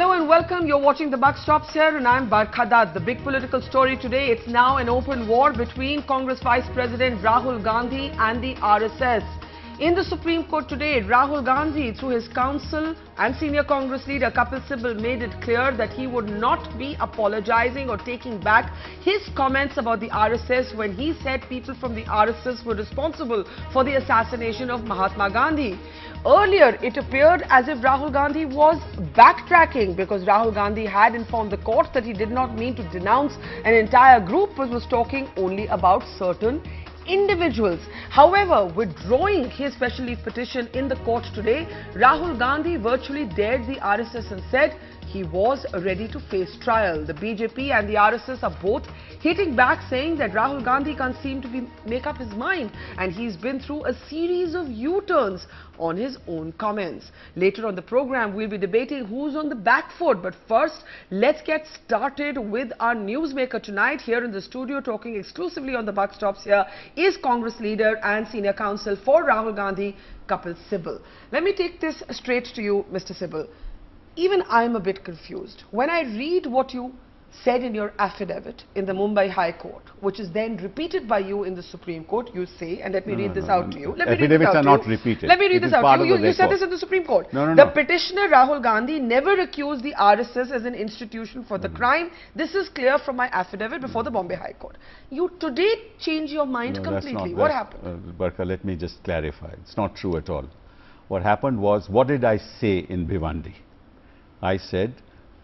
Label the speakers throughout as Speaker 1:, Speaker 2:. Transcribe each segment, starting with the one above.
Speaker 1: Hello and welcome. You're watching The Buck Stops Here and I'm Barkha Dutt. The big political story today, it's now an open war between Congress Vice President Rahul Gandhi and the RSS. In the Supreme Court today, Rahul Gandhi, through his counsel and senior Congress leader Kapil Sibal, made it clear that he would not be apologizing or taking back his comments about the RSS when he said people from the RSS were responsible for the assassination of Mahatma Gandhi. Earlier, it appeared as if Rahul Gandhi was backtracking because Rahul Gandhi had informed the court that he did not mean to denounce an entire group but was talking only about certain individuals. However, withdrawing his special leave petition in the court today, Rahul Gandhi virtually dared the RSS and said he was ready to face trial. The BJP and the RSS are both hitting back, saying that Rahul Gandhi can't seem to make up his mind and he's been through a series of U-turns on his own comments. Later on the program, we'll be debating who's on the back foot. But first, let's get started with our newsmaker tonight. Here in the studio, talking exclusively on The Buck Stops Here, is Congress leader and senior counsel for Rahul Gandhi, Kapil Sibal. Let me take this straight to you, Mr. Sibal. Even I'm a bit confused. When I read what you said in your affidavit in the Mumbai High Court, which is then repeated by you in the Supreme Court, you say, and let me read this out to you.
Speaker 2: Affidavits are not repeated.
Speaker 1: Let me read this out to you. You said this in the Supreme Court. The petitioner Rahul Gandhi never accused the RSS as an institution for the crime. This is clear from my affidavit before the Bombay High Court. You today change your mind completely. What happened?
Speaker 2: Barkha, let me just clarify. It's not true at all. What happened was, what did I say in Bhiwandi? I said,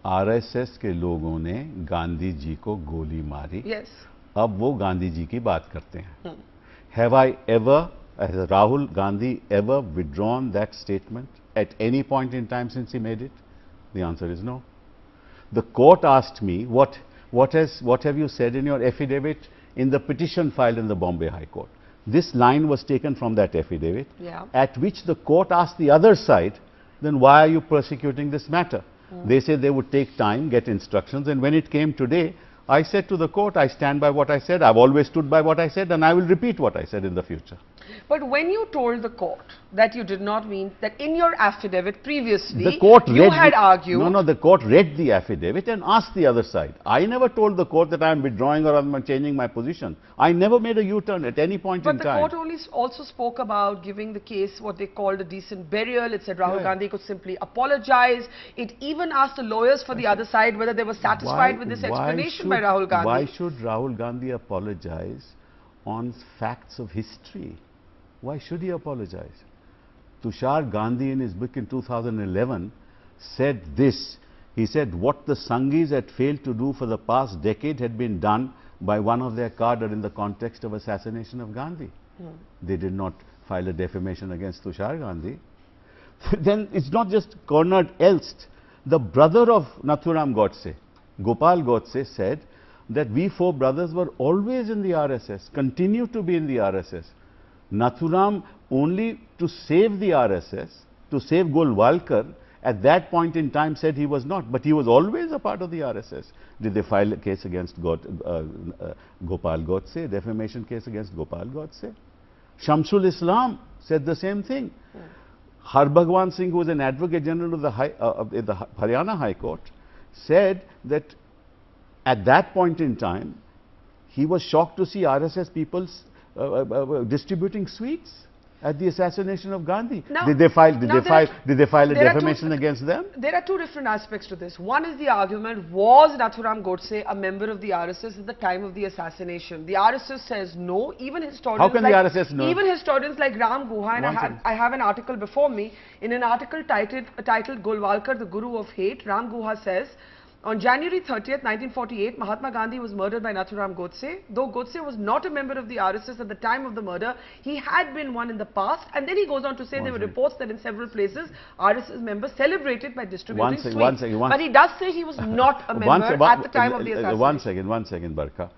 Speaker 2: RSS के लोगों ने गांधी जी को गोली मारी.
Speaker 1: Yes.
Speaker 2: अब वो गांधी जी की बात करते हैं. Have I ever, has Rahul Gandhi ever withdrawn that statement at any point in time since he made it? The answer is no. The court asked me, what have you said in your affidavit in the petition filed in the Bombay High Court? This line was taken from that affidavit, at which the court asked the other side, then why are you prosecuting this matter? They said they would take time, get instructions, and when it came today, I said to the court, I stand by what I said. I've always stood by what I said, and I will repeat what I said in the future.
Speaker 1: But when you told the court that you did not mean that in your affidavit previously,
Speaker 2: the court
Speaker 1: you had argued...
Speaker 2: No, the court read the affidavit and asked the other side. I never told the court that I am withdrawing or I'm changing my position. I never made a U-turn at any point in time.
Speaker 1: But the court only also spoke about giving the case what they called a decent burial. It said Rahul Gandhi could simply apologize. It even asked the lawyers for the other side whether they were satisfied with this explanation by Rahul Gandhi.
Speaker 2: Why should Rahul Gandhi apologize on facts of history? Why should he apologize? Tushar Gandhi in his book in 2011 said this. He said what the Sanghis had failed to do for the past decade had been done by one of their cadre in the context of assassination of Gandhi. They did not file a defamation against Tushar Gandhi. Then it's not just cornered Elst. The brother of Nathuram Godse, Gopal Godse, said that we four brothers were always in the RSS, continue to be in the RSS. Nathuram, only to save the RSS, to save Golwalkar, at that point in time said he was not, but he was always a part of the RSS. Did they file a case against Gopal Godse, a defamation case against Gopal Godse? Shamsul Islam said the same thing. Harbhagwan Singh, who was an advocate general of the Haryana High Court, said that at that point in time, he was shocked to see RSS people distributing sweets at the assassination of Gandhi.
Speaker 1: Now,
Speaker 2: did they file a defamation against them?
Speaker 1: There are two different aspects to this. One is the argument, was Nathuram Godse a member of the RSS at the time of the assassination? The RSS says no. Even historians
Speaker 2: How can the RSS know?
Speaker 1: Even historians like Ram Guha, and I have an article before me, in an article titled Golwalkar, the Guru of Hate, Ram Guha says, on January 30th, 1948, Mahatma Gandhi was murdered by Nathuram Godse. Though Godse was not a member of the RSS at the time of the murder, he had been one in the past. And then he goes on to say there were reports that in several places, RSS members celebrated by distributing sweets. But he does say he was not a member at the time of the assassination.
Speaker 2: One second, Barkha.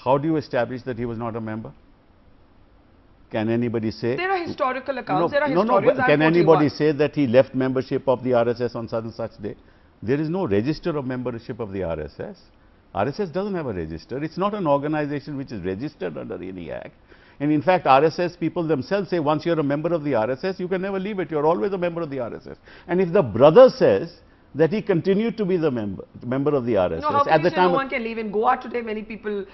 Speaker 2: How do you establish that he was not a member? Can anybody say?
Speaker 1: There are historical accounts. There are historians.
Speaker 2: Can anybody say that he left membership of the RSS on such and such day? There is no register of membership of the RSS. RSS doesn't have a register. It's not an organization which is registered under any act. And in fact, RSS people themselves say once you're a member of the RSS, you can never leave it. You're always a member of the RSS. And if the brother says that he continued to be the member of the RSS.
Speaker 1: No, how
Speaker 2: at the time
Speaker 1: no one can leave? In Goa today, many people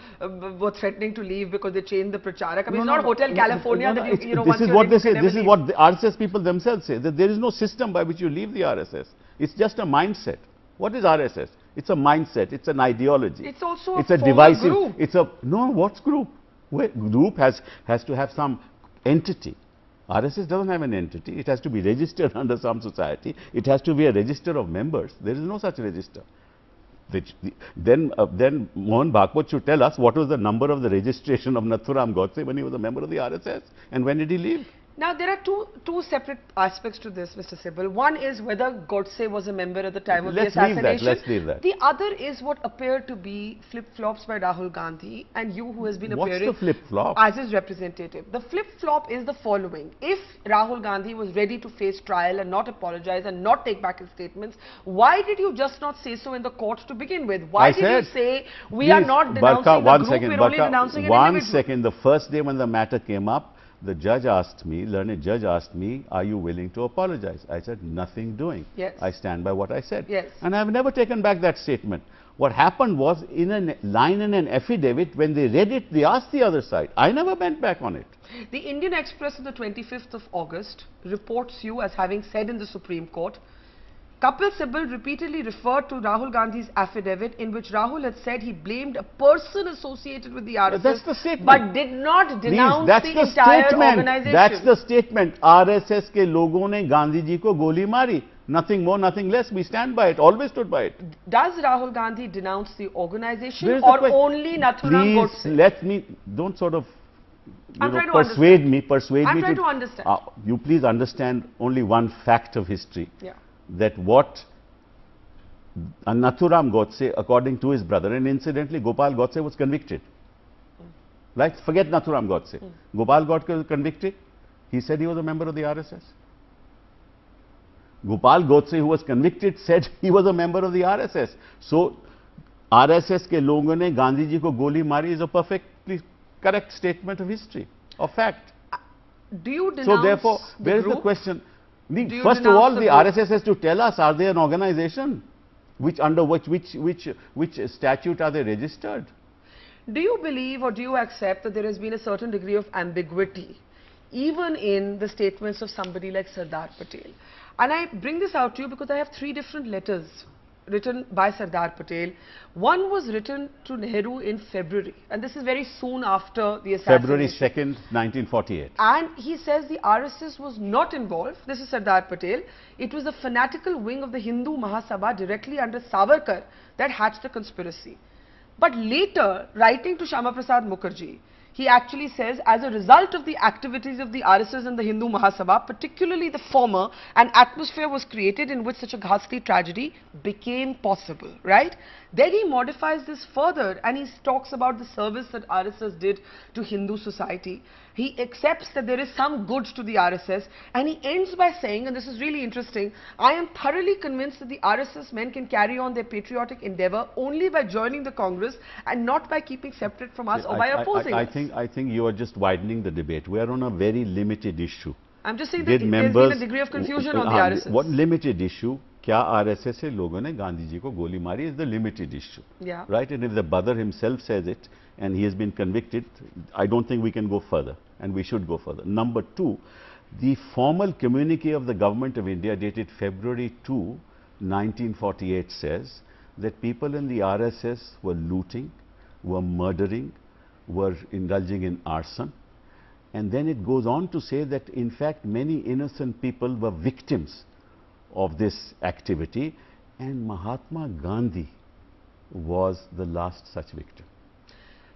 Speaker 1: were threatening to leave because they changed the pracharak. I mean, it's not Hotel California that you know.
Speaker 2: This is what they say. This is what the RSS people themselves say, that there is no system by which you leave the RSS. It's just a mindset. What is RSS? It's a mindset. It's an ideology.
Speaker 1: It's also
Speaker 2: a divisive group. It's a no. What's group? Group has to have some entity. RSS doesn't have an entity. It has to be registered under some society. It has to be a register of members. There is no such register. Then Mohan Bhagwat should tell us what was the number of the registration of Nathuram Godse when he was a member of the RSS, and when did he leave?
Speaker 1: Now, there are two separate aspects to this, Mr. Sibal. One is whether Godse was a member at the time of the assassination.
Speaker 2: Let's leave that.
Speaker 1: The other is what appeared to be flip-flops by Rahul Gandhi, and you, who has been appearing
Speaker 2: What's the flip-flop?
Speaker 1: As his representative. The flip-flop is the following. If Rahul Gandhi was ready to face trial and not apologize and not take back his statements, why did you just not say so in the court to begin with? Why did you say, we are not denouncing the group, we are only denouncing an individual?
Speaker 2: 1 second. The first day when the matter came up, the judge asked me, learned judge asked me, are you willing to apologize? I said, nothing doing.
Speaker 1: Yes.
Speaker 2: I stand by what I said.
Speaker 1: Yes.
Speaker 2: And I have never taken back that statement. What happened was, in a line in an affidavit, when they read it, they asked the other side. I never went back on it.
Speaker 1: The Indian Express on the 25th of August reports you as having said in the Supreme Court, Kapil Sibal repeatedly referred to Rahul Gandhi's affidavit in which Rahul had said he blamed a person associated with the RSS,
Speaker 2: that's the statement.
Speaker 1: But did not denounce
Speaker 2: that's
Speaker 1: the entire organization.
Speaker 2: That's the statement. RSS ke logon ne Gandhi ji ko goli mari. Nothing more, nothing less. We stand by it. Always stood by it.
Speaker 1: Does Rahul Gandhi denounce the organization or only Nathuram Godse?
Speaker 2: Please let me, don't sort of
Speaker 1: persuade
Speaker 2: me.
Speaker 1: I'm trying to understand.
Speaker 2: You please understand only one fact of history.
Speaker 1: Yeah.
Speaker 2: That what Nathuram Godse, according to his brother, and incidentally Gopal Godse was convicted. Right? Forget Nathuram Godse. Gopal Godse was convicted. He said he was a member of the RSS. Gopal Godse, who was convicted, said he was a member of the RSS. So, RSS ke logon ne Gandhi ji ko goli mari is a perfectly correct statement of history, of fact.
Speaker 1: Do you denounce
Speaker 2: So therefore, where is the question? First of all, the RSS has to tell us, are they an organization? Under which statute are they registered?
Speaker 1: Do you believe or do you accept that there has been a certain degree of ambiguity even in the statements of somebody like Sardar Patel? And I bring this out to you because I have 3 different letters written by Sardar Patel. One was written to Nehru in February, and this is very soon after the assassination.
Speaker 2: February 2nd, 1948.
Speaker 1: And he says the RSS was not involved. This is Sardar Patel. It was a fanatical wing of the Hindu Mahasabha directly under Savarkar that hatched the conspiracy. But later, writing to Shyama Prasad Mukherjee, he actually says, as a result of the activities of the RSS and the Hindu Mahasabha, particularly the former, an atmosphere was created in which such a ghastly tragedy became possible, right? Then he modifies this further and he talks about the service that RSS did to Hindu society. He accepts that there is some good to the RSS, and he ends by saying, and this is really interesting, I am thoroughly convinced that the RSS men can carry on their patriotic endeavor only by joining the Congress and not by keeping separate from us or by opposing us.
Speaker 2: I think you are just widening the debate. We are on a very limited issue.
Speaker 1: I'm just saying that there's been a degree of confusion on the RSS.
Speaker 2: What limited issue? Kya RSS se logon ne Gandhi ji ko goli mari is the limited issue.
Speaker 1: Yeah.
Speaker 2: Right? And if the brother himself says it and he has been convicted, I don't think we can go further, and we should go further. Number 2, the formal communique of the Government of India dated February 2, 1948 says that people in the RSS were looting, were murdering, were indulging in arson. And then it goes on to say that in fact many innocent people were victims of this activity, and Mahatma Gandhi was the last such victim.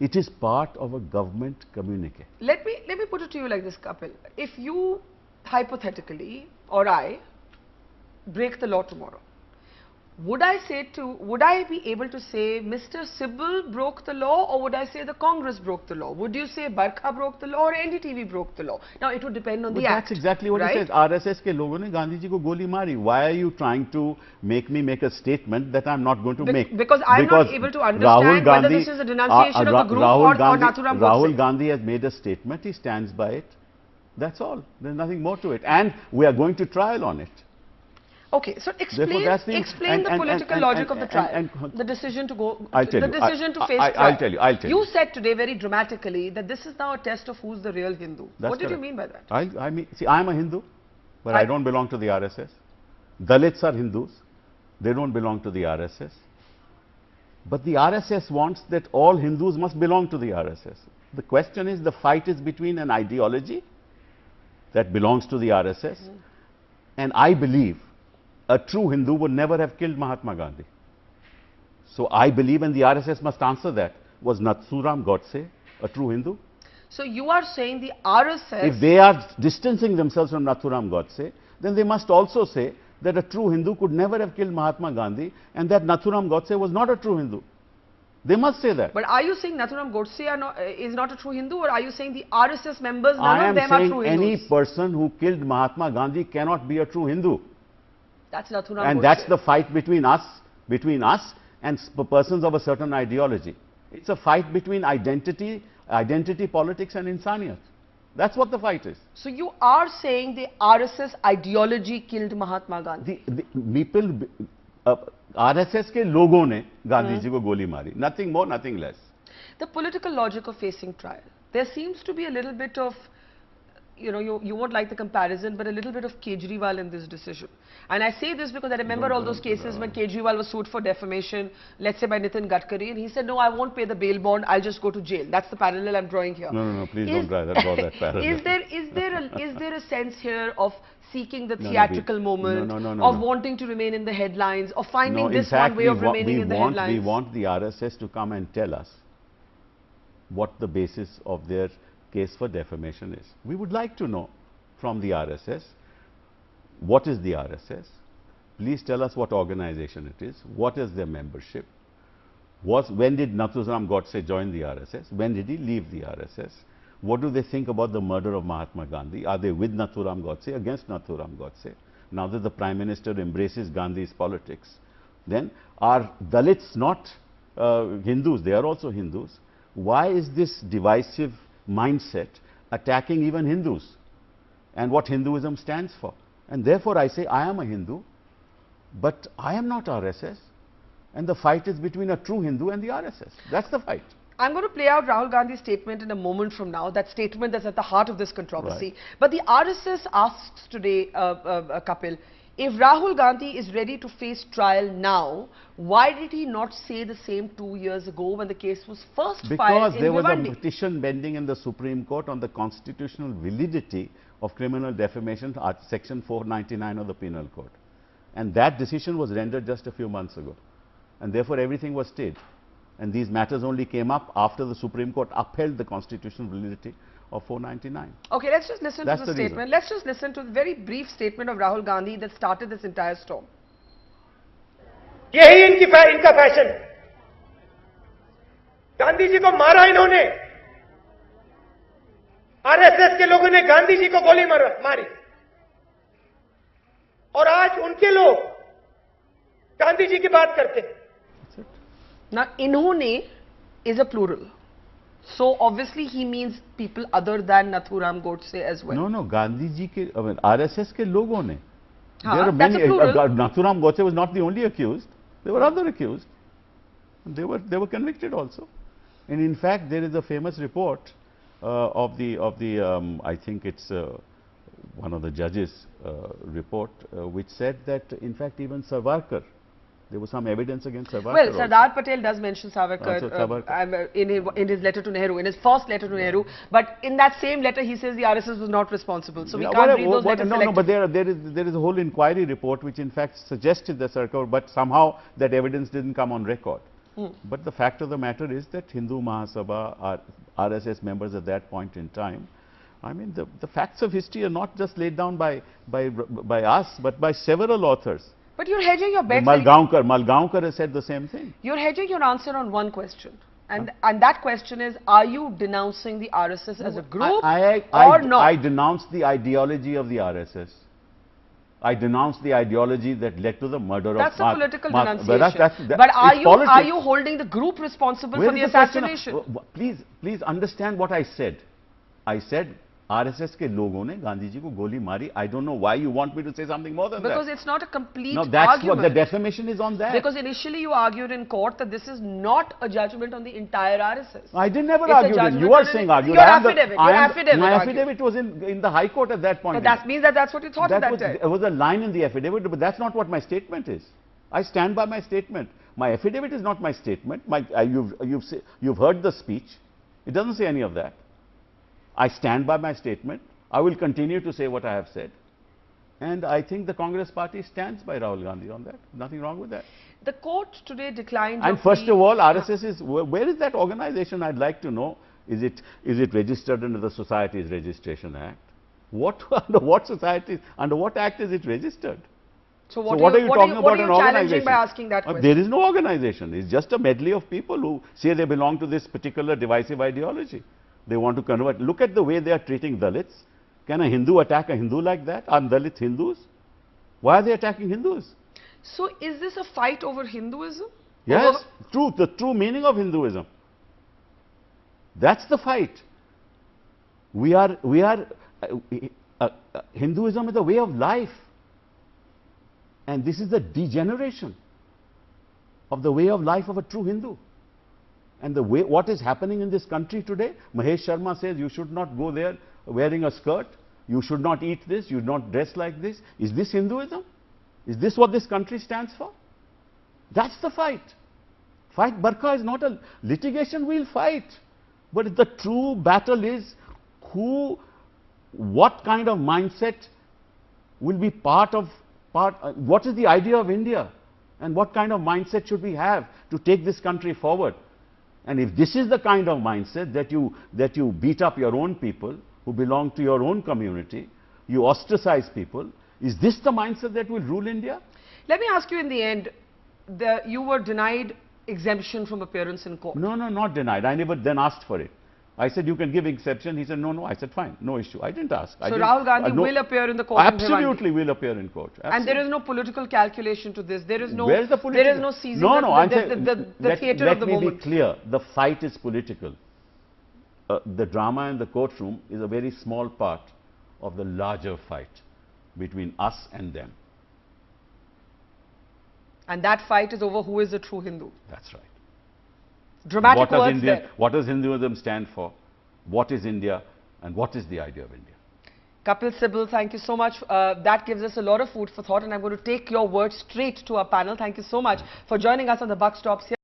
Speaker 2: It is part of a government communique.
Speaker 1: Let me put it to you like this, Kapil. If you hypothetically or I break the law tomorrow, would I be able to say Mr. Sibal broke the law, or would I say the Congress broke the law? Would you say Barkha broke the law or NDTV broke the law? Now it would depend on the act.
Speaker 2: That's exactly what it says. RSS ke logon ne Gandhi ji ko goli mari. Why are you trying to make me make a statement that I'm not going to make?
Speaker 1: Because I'm not able to understand whether this is a denunciation of the group or Nathuram Godse.
Speaker 2: Rahul Gandhi has made a statement. He stands by it. That's all. There's nothing more to it. And we are going to trial on it.
Speaker 1: Okay, so explain the political logic of the trial, the decision to go, the decision to face trial.
Speaker 2: I'll tell you.
Speaker 1: You said today very dramatically that this is now a test of who's the real Hindu. What did you mean by that?
Speaker 2: I mean, see, I'm a Hindu, but I don't belong to the RSS. Dalits are Hindus. They don't belong to the RSS. But the RSS wants that all Hindus must belong to the RSS. The question is, the fight is between an ideology that belongs to the RSS, and I believe a true Hindu would never have killed Mahatma Gandhi. So I believe, and the RSS must answer that, was Nathuram Godse a true Hindu?
Speaker 1: So you are saying the RSS...
Speaker 2: If they are distancing themselves from Nathuram Godse, then they must also say that a true Hindu could never have killed Mahatma Gandhi, and that Nathuram Godse was not a true Hindu. They must say that.
Speaker 1: But are you saying Nathuram Godse is not a true Hindu, or are you saying the RSS members, none of them are true Hindus?
Speaker 2: I am saying any person who killed Mahatma Gandhi cannot be a true Hindu.
Speaker 1: That's Nathuram Godse.
Speaker 2: And that's the fight between us and persons of a certain ideology. It's a fight between identity politics and insaniyat. That's what the fight is.
Speaker 1: So you are saying the RSS ideology killed Mahatma Gandhi?
Speaker 2: The people, RSS के लोगों ने गांधी जी को गोली मारी. Nothing more, nothing less.
Speaker 1: The political logic of facing trial. There seems to be a little bit of, you know, you won't like the comparison, but a little bit of Kejriwal in this decision. And I say this because I remember all those cases when Kejriwal was sued for defamation, let's say by Nitin Gadkari, and he said, no, I won't pay the bail bond, I'll just go to jail. That's the parallel I'm drawing here.
Speaker 2: No, please don't draw that parallel.
Speaker 1: Is there a sense here of seeking the theatrical moment, of wanting to remain in the headlines, of finding this one way of remaining in the headlines?
Speaker 2: We want the RSS to come and tell us what the basis of their case for defamation is. We would like to know from the RSS, what is the RSS? Please tell us what organization it is, what is their membership, when did Nathuram Godse join the RSS, when did he leave the RSS, what do they think about the murder of Mahatma Gandhi, are they with Nathuram Godse, against Nathuram Godse? Now that the Prime Minister embraces Gandhi's politics, then are Dalits not Hindus? They are also Hindus. Why is this divisive mindset attacking even Hindus and what Hinduism stands for? And therefore I say, I am a Hindu, but I am not RSS, and the fight is between a true Hindu and the RSS. That's the fight.
Speaker 1: I'm going to play out Rahul Gandhi's statement in a moment from now, that statement that's at the heart of this controversy.
Speaker 2: Right.
Speaker 1: But the RSS asks today, Kapil, if Rahul Gandhi is ready to face trial now, why did he not say the same 2 years ago when the case was first filed in
Speaker 2: Because there was
Speaker 1: Bhiwandi?
Speaker 2: a petition pending in the Supreme Court on the constitutional validity of criminal defamation, section 499 of the Penal Code. And that decision was rendered just a few months ago. And therefore everything was stayed. And these matters only came up after the Supreme Court upheld the constitutional validity of 499.
Speaker 1: Okay, let's just listen to the statement.
Speaker 2: Reason.
Speaker 1: Let's just listen to the very brief statement of Rahul Gandhi that started this entire storm.
Speaker 3: यही इनका fashion है। गांधी जी को मारा इन्होंने, RSS के लोगों ने गांधी जी को गोली मारी, और आज उनके लोग गांधी जी की बात करते हैं।
Speaker 1: Now, inhone is a plural. So, obviously, he means people other than Nathuram Godse as well.
Speaker 2: No, Gandhi ji ke, I mean, RSS ke logon ne.
Speaker 1: There are many.
Speaker 2: Nathuram Godse was not the only accused. There were other accused. They were convicted also. And in fact, there is a famous report of the I think it's one of the judges' report, which said that in fact even Savarkar, there was some evidence against Savarkar.
Speaker 1: Well, Sardar Patel does mention Savarkar in his letter to Nehru, in his first letter to Nehru. But in that same letter, he says the RSS was not responsible. So we can't read those letters.
Speaker 2: No, but there is a whole inquiry report which in fact suggested the Sarkar, but somehow that evidence didn't come on record. But the fact of the matter is that Hindu Mahasabha, RSS members at that point in time, I mean, the facts of history are not just laid down by us, but by several authors.
Speaker 1: But you're hedging your bets.
Speaker 2: Malgaonkar has said the same thing.
Speaker 1: You're hedging your answer on one question. And that question is, are you denouncing the RSS as a group or not?
Speaker 2: I denounce the ideology of the RSS. I denounce the ideology that led to the murder
Speaker 1: That's
Speaker 2: of
Speaker 1: political denunciation.
Speaker 2: But
Speaker 1: are you holding the group responsible for the assassination?
Speaker 2: Please understand what I said. I said RSS के लोगों ने गांधी जी को गोली मारी. I don't know why you want me to say something more than
Speaker 1: Because
Speaker 2: that.
Speaker 1: it's not a complete
Speaker 2: No, that's
Speaker 1: argument.
Speaker 2: what the defamation is on that.
Speaker 1: Because initially you argued in court that this is not a judgment on the entire RSS.
Speaker 2: I didn't never
Speaker 1: It's a
Speaker 2: argue it.
Speaker 1: judgment
Speaker 2: You are
Speaker 1: on
Speaker 2: saying
Speaker 1: an-
Speaker 2: argued.
Speaker 1: Your
Speaker 2: I am the-
Speaker 1: affidavit.
Speaker 2: I
Speaker 1: Your
Speaker 2: am the-
Speaker 1: affidavit.
Speaker 2: My
Speaker 1: argued.
Speaker 2: affidavit was in the High Court at that point.
Speaker 1: But that means that that's what you thought at that time.
Speaker 2: There was a line in the affidavit, but that's not what my statement is. I stand by my statement. My affidavit is not my statement. You've heard the speech. It doesn't say any of that. I stand by my statement. I will continue to say what I have said. And I think the Congress party stands by Rahul Gandhi on that. Nothing wrong with that.
Speaker 1: The court today declined.
Speaker 2: And first of all, RSS is, where is that organization? I'd like to know. Is it registered under the Societies Registration Act? Under what society, under what act is it registered?
Speaker 1: So
Speaker 2: what are you talking about an organization?
Speaker 1: By asking that question?
Speaker 2: There is no organization. It's just a medley of people who say they belong to this particular divisive ideology. They want to convert. Look at the way they are treating Dalits. Can a Hindu attack a Hindu like that? Are Dalits Hindus? Why are they attacking Hindus?
Speaker 1: So is this a fight over Hinduism?
Speaker 2: Yes, the true meaning of Hinduism. That's the fight. Hinduism is a way of life. And this is the degeneration of the way of life of a true Hindu. And what is happening in this country today, Mahesh Sharma says you should not go there wearing a skirt, you should not eat this, you should not dress like this. Is this Hinduism? Is this what this country stands for? That's the fight. Fight Barkha is not a litigation, we'll fight. But the true battle is what kind of mindset will be what is the idea of India? And what kind of mindset should we have to take this country forward? And if this is the kind of mindset that you beat up your own people who belong to your own community, you ostracize people, is this the mindset that will rule India?
Speaker 1: Let me ask you in the end, you were denied exemption from appearance in court.
Speaker 2: No, not denied. I never then asked for it. I said, you can give exception. He said, no. I said, fine, no issue. I didn't ask.
Speaker 1: So Rahul Gandhi will appear in the court?
Speaker 2: Absolutely will appear in court. Absolutely.
Speaker 1: And there is no political calculation to this. There is no.
Speaker 2: Where's the political?
Speaker 1: There is no seizing the theatre of the moment.
Speaker 2: Let me be clear. The fight is political. The drama in the courtroom is a very small part of the larger fight between us and them.
Speaker 1: And that fight is over who is the true Hindu.
Speaker 2: That's right.
Speaker 1: Dramatic words there.
Speaker 2: What does Hinduism stand for? What is India? And what is the idea of India?
Speaker 1: Kapil Sibal, thank you so much. That gives us a lot of food for thought, and I'm going to take your words straight to our panel. Thank you so much for joining us on the Buck Stops here.